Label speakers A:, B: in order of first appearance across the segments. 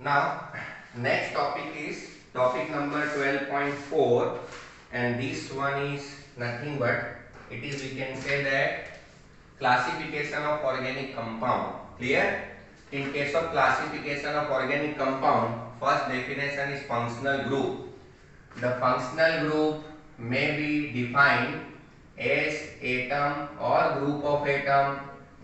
A: Now, next topic is topic number 12.4, and this one is nothing but it is, we can say that, classification of organic compound. Clear? In case of classification of organic compound, first definition is functional group. The functional group may be defined as atom or group of atom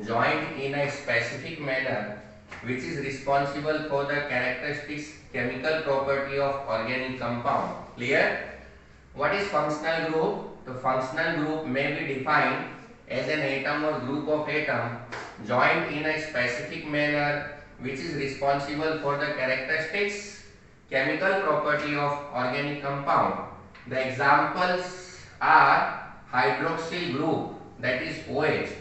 A: joined in a specific manner which is responsible for the characteristics chemical property of organic compound. Clear? What is functional group? The functional group may be defined as an atom or group of atom joined in a specific manner which is responsible for the characteristics chemical property of organic compound. The examples are hydroxyl group, that is OH,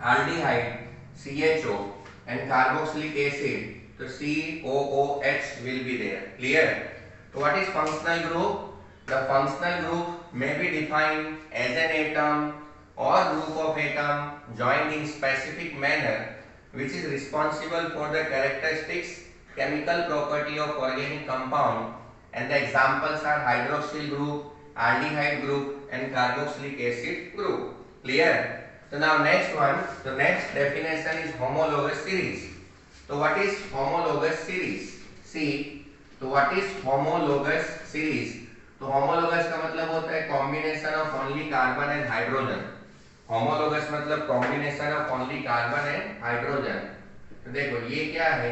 A: aldehyde CHO, and carboxylic acid, so COOH will be there. Clear? So what is functional group? The functional group may be defined as an atom or group of atom joined in specific manner which is responsible for the characteristics chemical property of organic compound, and the examples are hydroxyl group, aldehyde group, and carboxylic acid group. Clear? So now next one, the next definition is homologous series. So what is homologous series? See, so what is homologous series? तो homologous का मतलब होता है combination of only carbon and hydrogen. Homologous मतलब combination of only carbon and hydrogen. तो देखो ये क्या है?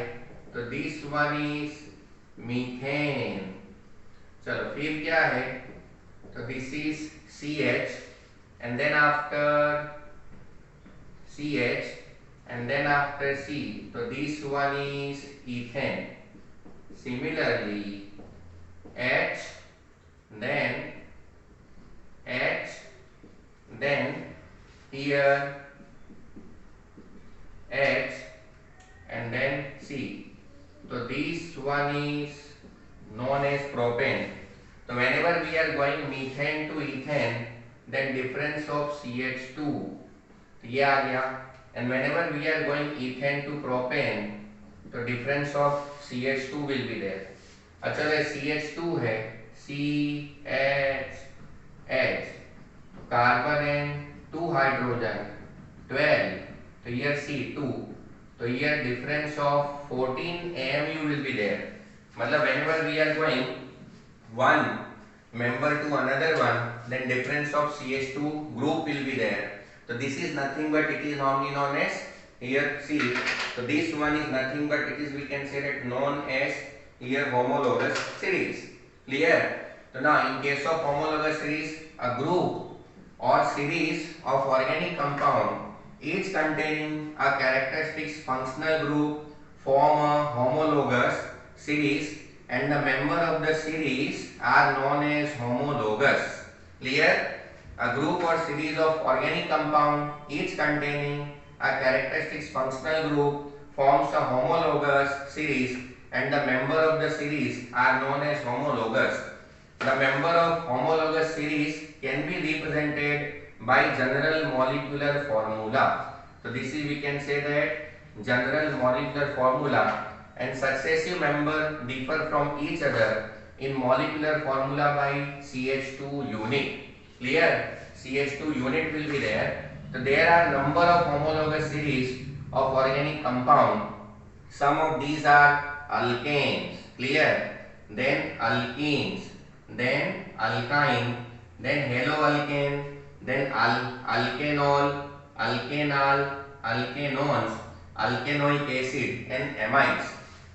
A: तो this one is methane. चलो फिर क्या है? तो this is CH, and then after CH, and then after C, so this one is ethane. Similarly, H, then H, then here H, and then C. So this one is known as propane. So whenever we are going methane to ethane, then difference of CH2 ये आ गया, and whenever we are going ethane to propane, तो difference of CH2 will be there. अच्छा ये CH2 है, CH, carbon and 2 hydrogen, 12, तो here C2, तो here difference of 14 AMU will be there. मतलब whenever we are going one member to another one, then difference of CH2 group will be there. So this is nothing but it is normally known as, here see, so this one is nothing but it is, we can say that, known as here homologous series. Clear? So now in case of homologous series, a group or series of organic compound each containing a characteristics functional group form a homologous series, and the member of the series are known as homologous. Clear? A group or series of organic compound each containing a characteristics functional group forms a homologous series, and the member of the series are known as homologous. The member of homologous series can be represented by general molecular formula. So this is, we can say that, general molecular formula, and successive member differ from each other in molecular formula by CH2 unit. Clear? CH2 unit will be there. So there are number of homologous series of organic compound. Some of these are alkanes. Clear? Then alkenes, then alkyne, then haloalkane, then alkanol, alkanal, alkanones, alkanoic acid, and amides.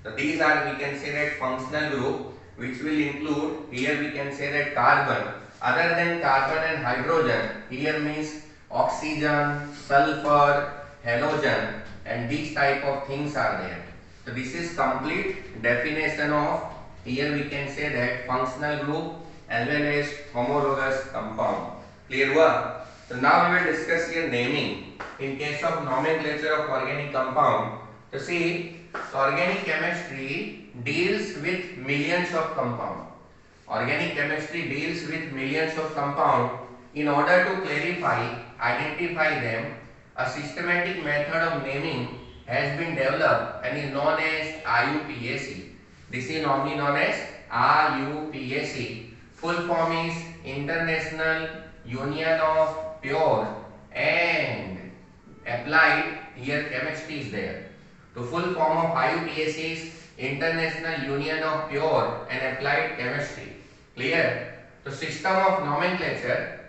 A: So these are, we can say that, functional group which will include, here we can say that, carbon. Other than carbon and hydrogen, here means oxygen, sulfur, halogen, and these type of things are there. So this is complete definition of, here we can say that, functional group as well as homologous compound. Clear हुआ? So now we will discuss here naming. In case of nomenclature of organic compound, so see, organic chemistry deals with millions of compound. Organic chemistry deals with millions of compound. In order to clarify, identify them, a systematic method of naming has been developed and is known as IUPAC. This is normally known as IUPAC. Full form is International Union of Pure and Applied, here chemistry is there. The full form of IUPAC is International Union of Pure and Applied Chemistry. Clear? The system of nomenclature.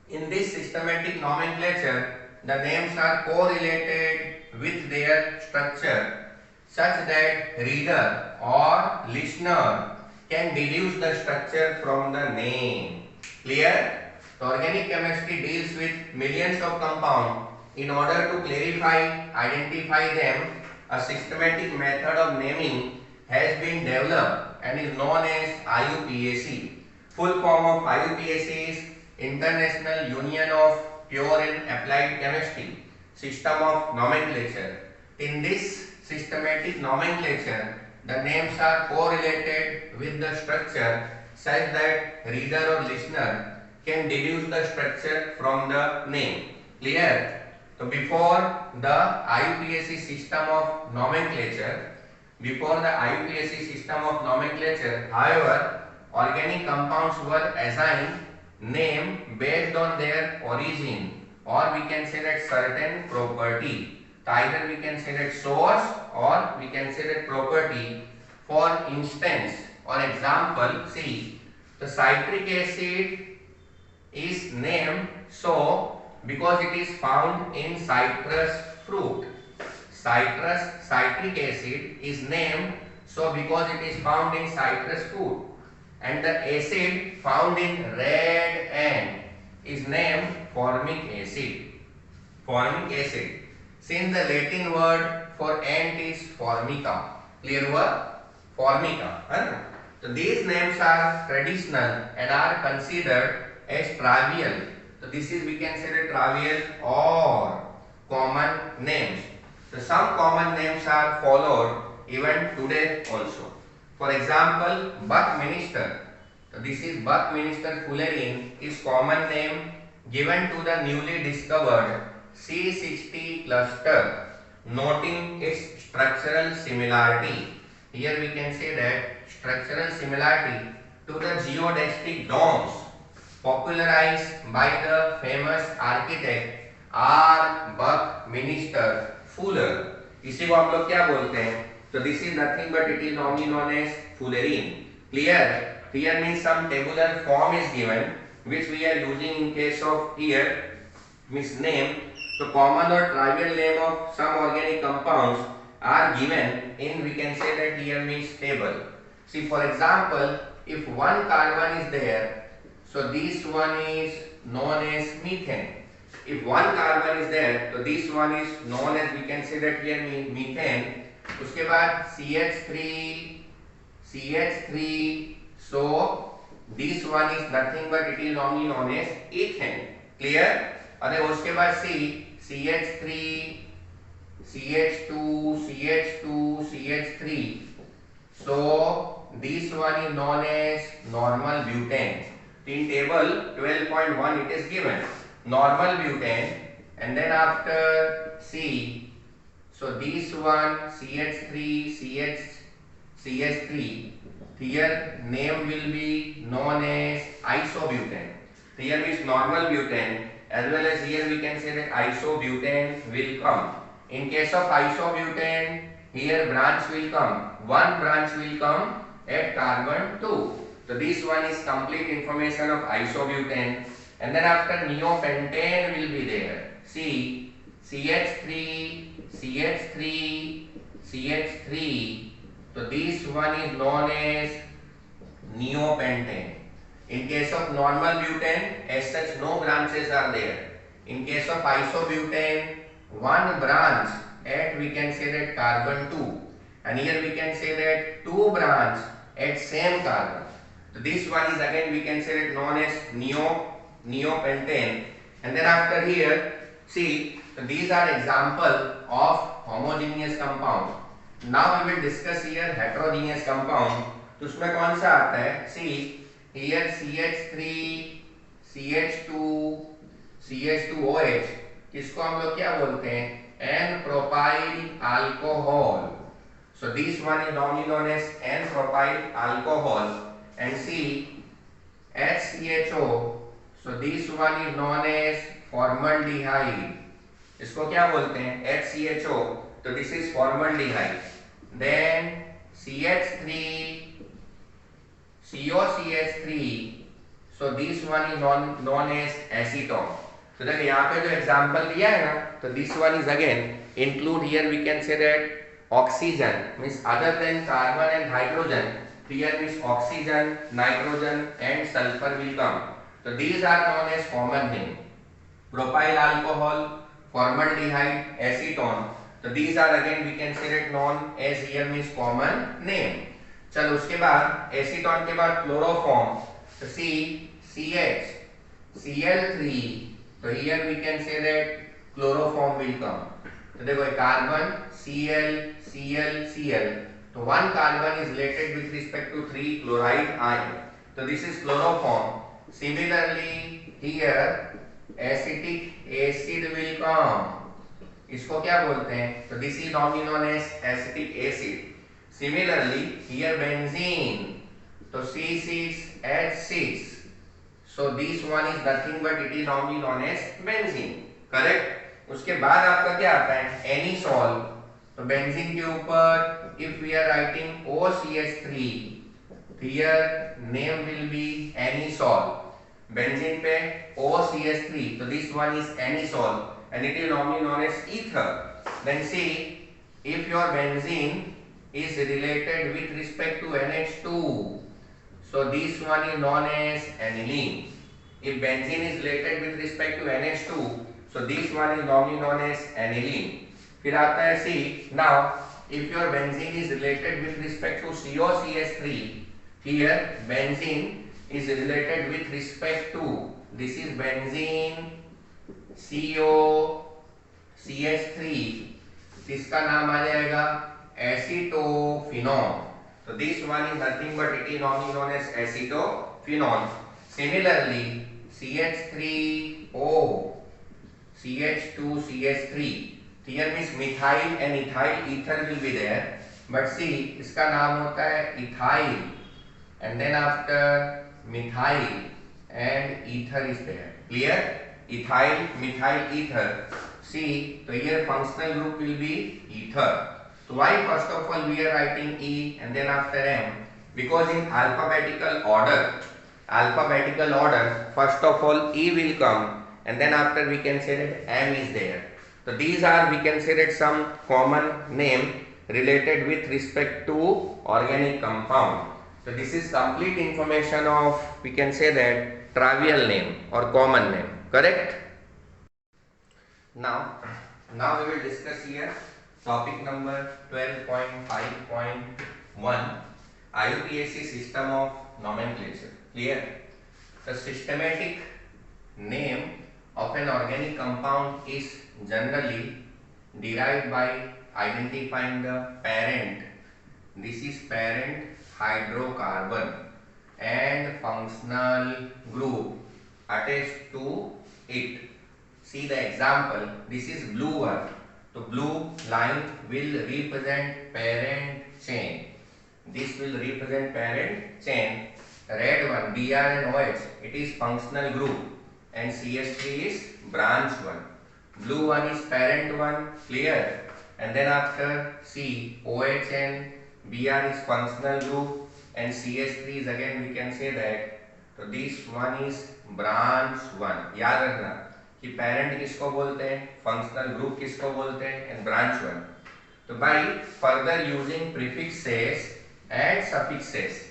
A: In this systematic nomenclature, the names are correlated with their structure such that reader or listener can deduce the structure from the name. Clear? The organic chemistry deals with millions of compounds. In order to clarify, identify them, a systematic method of naming has been developed and is known as IUPAC. Full form of IUPAC is International Union of Pure and Applied Chemistry. System of nomenclature. In this systematic nomenclature, the names are correlated with the structure such that reader or listener can deduce the structure from the name. Clear? So before the IUPAC system of nomenclature, however, organic compounds were assigned name based on their origin, or we can say that certain property. So either we can say that source or we can say that property. For instance or example, see, the citric acid is named so because it is found in citrus fruit. Citric acid is named so because it is found in citrus fruit. And the acid found in red ant is named formic acid. Since the Latin word for ant is formica. Clear word? Formica. So these names are traditional and are considered as trivial. So this is, we can say, the trivial or common names. So some common names are followed even today also. For example, Buckminster. So this is Buckminster fullerene is common name given to the newly discovered C60 cluster, noting its structural similarity. Here we can say that structural similarity to the geodesic domes popularized by the famous architect R. Buckminster Fuller. इसी को हम लोग क्या बोलते हैं? So this is nothing but it is normally known as fullerene. Clear? Here means some tabular form is given which we are using in case of here means name. So common or trivial name of some organic compounds are given in, we can say that here means table. See, for example, if one carbon is there, so this one is known as methane. If one carbon is there, so this one is known as, we can say that here methane. उसके बाद CH3, so this one is nothing but it is normally known as ethane. Clear? और उसके बाद CH3, CH2, so this one is known as normal butane. In table 12.1 it is given normal butane, and then after C, so this one CH3, here name will be known as isobutane. Here means normal butane, as well as here we can say that isobutane will come. In case of isobutane, here branch will come. One branch will come at carbon 2. So this one is complete information of isobutane. And then after neopentane will be there. See, CH3. So this one is known as neopentane. In case of normal butane, as such no branches are there. In case of isobutane, one branch at, we can say that carbon 2, and here we can say that two branch at same carbon. So this one is again, we can say that known as neopentane. And then after here, see, so these are example of homogeneous compound. Now we will discuss here heterogeneous compound. तो उसमें कौन सा आता है? See, here CH3, CH2, CH2OH, किसको हम लोग क्या बोलते हैं? N-propyl alcohol. So this one is normally known as N-propyl alcohol, and see HCHO. So this one is known as formaldehyde. इसको क्या बोलते हैं? HCHO. तो this is formaldehyde. Then CH3, COCH3. So this one is known as acetone. तो देखो यहाँ पे जो एग्जाम्पल दिया है ना, तो this one is again include here we can say that oxygen means other than carbon and hydrogen, here means oxygen, nitrogen and sulfur will come. So these are known as common name: propyl alcohol, formaldehyde, acetone. So these are again we can say that known as here means common name. चलो उसके बाद acetone के बाद chloroform. So see CH, Cl3. So here we can say that chloroform will come. तो देखो carbon Cl, Cl, Cl. तो one carbon is related with respect to 3 chloride ion. So this is chloroform. Similarly here acetic acid will come. इसको क्या बोलते हैं? So this is normally known as acetic acid. Similarly here benzene. तो C6H6. So this one is nothing but it is normally known as benzene. Correct? उसके बाद आपका क्या आता है? एनिसॉल. तो बेंजीन के ऊपर if we are writing OCH3, here name will be anisole. Benzene पे OCH3, तो this one is anisole and it is normally known as ether. Then see if your benzene is related with respect to NH2, so this one is known as aniline. If benzene is related with respect to NH2, so this one is normally known as aniline. फिर आता है C. Now if your benzene is related with respect to COCH3, here benzene is related with respect to, this is benzene COCH3, इसका नाम आ जाएगा एसीटोफिनॉल. So this one is nothing but it is normally known as acetophenol. Similarly CH3O, CH2CH3, here means methyl and ethyl ether will be there, but see इसका नाम होता है ethyl and then after methyl and ether is there. Clear? Ethyl, methyl, ether. See, so here functional group will be ether. So why first of all we are writing E and then after M? Because in alphabetical order, first of all E will come and then after we can say that M is there. So these are we can say that some common name related with respect to organic compound. So this is complete information of we can say that trivial name or common name. Correct? Now we will discuss here topic number 12.5.1, IUPAC system of nomenclature. Clear? The systematic name of an organic compound is generally derived by identifying the parent. This is parent hydrocarbon and functional group attached to it. See the example. This is blue one. So blue line will represent parent chain. This will represent parent chain. Red one, Br and OH, it is functional group, and CH3 is branch one. Blue one is parent one. Clear? And then after C, OH and Br is functional group, and CH3 is again we can say that. So this one is branch one. याद रखना कि parent किसको बोलते हैं, functional group किसको बोलते हैं, and branch one. तो by further using prefixes and suffixes,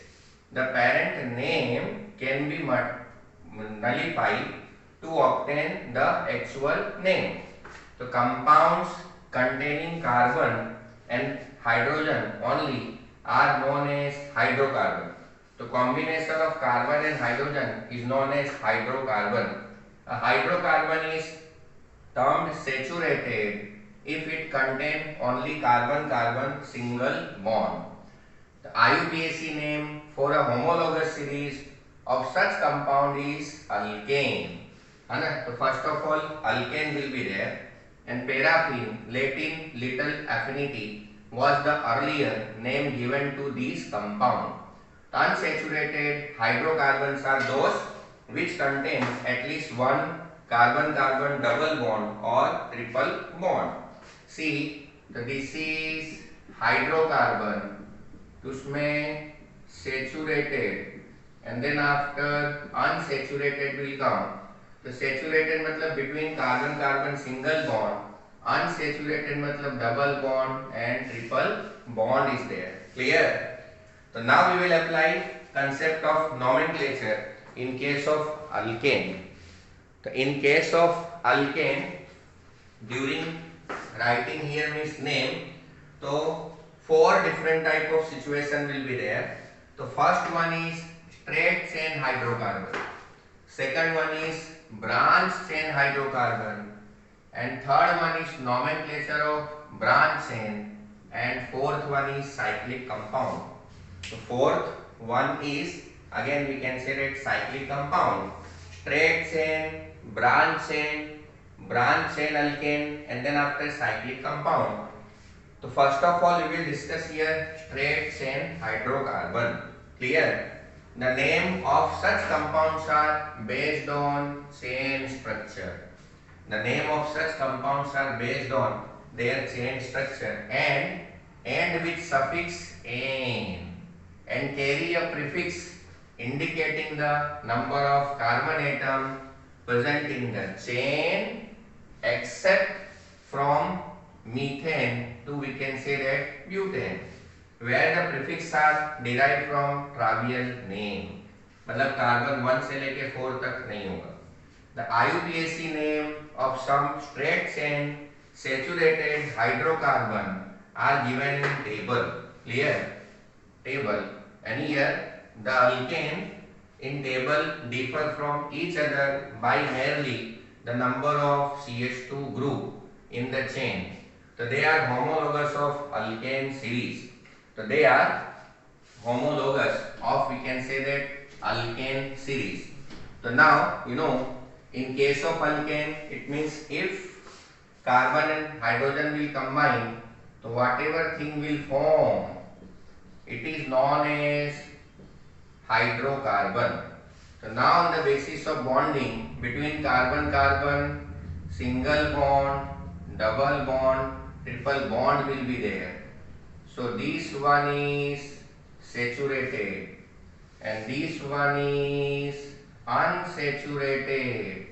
A: the parent name can be nullified to obtain the actual name. So compounds containing carbon and hydrogen only are known as hydrocarbon. So combination of carbon and hydrogen is known as hydrocarbon. A hydrocarbon is termed saturated if it contains only carbon-carbon single bond. The IUPAC name for a homologous series of such compound is alkane. So first of all alkane will be there, and paraffin, Latin little affinity, was the earlier name given to these compounds. Unsaturated hydrocarbons are those which contain at least one carbon-carbon double bond or triple bond. See, this is hydrocarbon, उसमें saturated, and then after unsaturated will come. तो saturated मतलब between carbon carbon single bond, unsaturated मतलब double bond and triple bond is there. Clear? So now we will apply concept of nomenclature in case of alkane. So in case of alkane, during writing here means name, so four different type of situation will be there. So first one is straight chain hydrocarbon, second one is branch chain hydrocarbon, and third one is nomenclature of branch chain, and fourth one is cyclic compound. So fourth one is, again we can say that cyclic compound, straight chain, branch chain alkane, and then after cyclic compound. So first of all we will discuss here straight chain hydrocarbon. Clear? The name of such compounds are based on chain structure. The name of such compounds are based on their chain structure and with suffix "ane" and carry a prefix indicating the number of carbon atom present in the chain, except from methane to, we can say that, butane, where the prefix are derived from trivial name. मतलब carbon 1 से लेके 4 तक नहीं होगा. The IUPAC name of some straight chain saturated hydrocarbon are given in table. Clear? Table. And here the alkane in table differ from each other by merely the number of CH2 group in the chain. So they are homologous of alkane series. So they are homologous of, we can say that, alkane series. So now you know, in case of alkane, it means if carbon and hydrogen will combine, so whatever thing will form, it is known as hydrocarbon. So now on the basis of bonding between carbon-carbon, single bond, double bond, triple bond will be there. So this one is saturated and this one is unsaturated.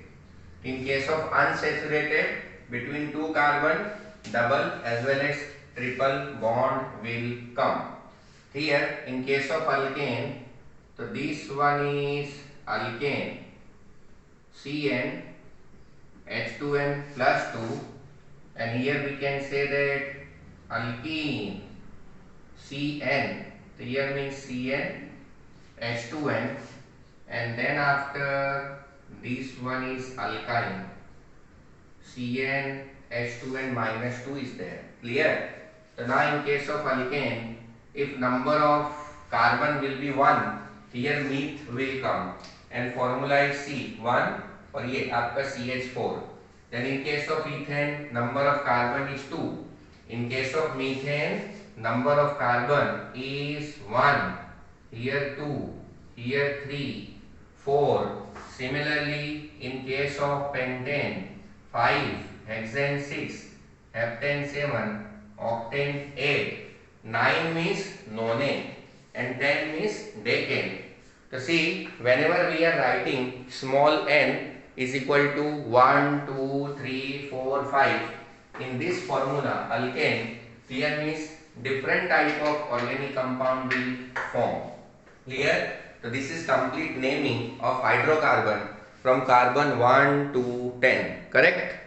A: In case of unsaturated, between two carbon, double as well as triple bond will come. Here in case of alkane, so this one is alkane, CN, H2N plus 2, and here we can say that alkene, CN, so here means CN, H2N, and then after this one is alkyne, CN, H2N minus 2 is there. Clear? So now in case of alkane, if number of carbon will be 1, here meth will come and formula is C1 और ये आपका CH4. Then in case of ethane, number of carbon is 2. In case of methane, number of carbon is 1. Here 2, here 3, 4. Similarly, in case of pentane, 5, hexane 6, heptane 7, octane 8. 9 means nonane and 10 means decane. So see, whenever we are writing small n is equal to 1, 2, 3, 4, 5, in this formula alkane, clear means different type of organic compound will form. Clear? So this is complete naming of hydrocarbon from carbon 1 to 10. Correct?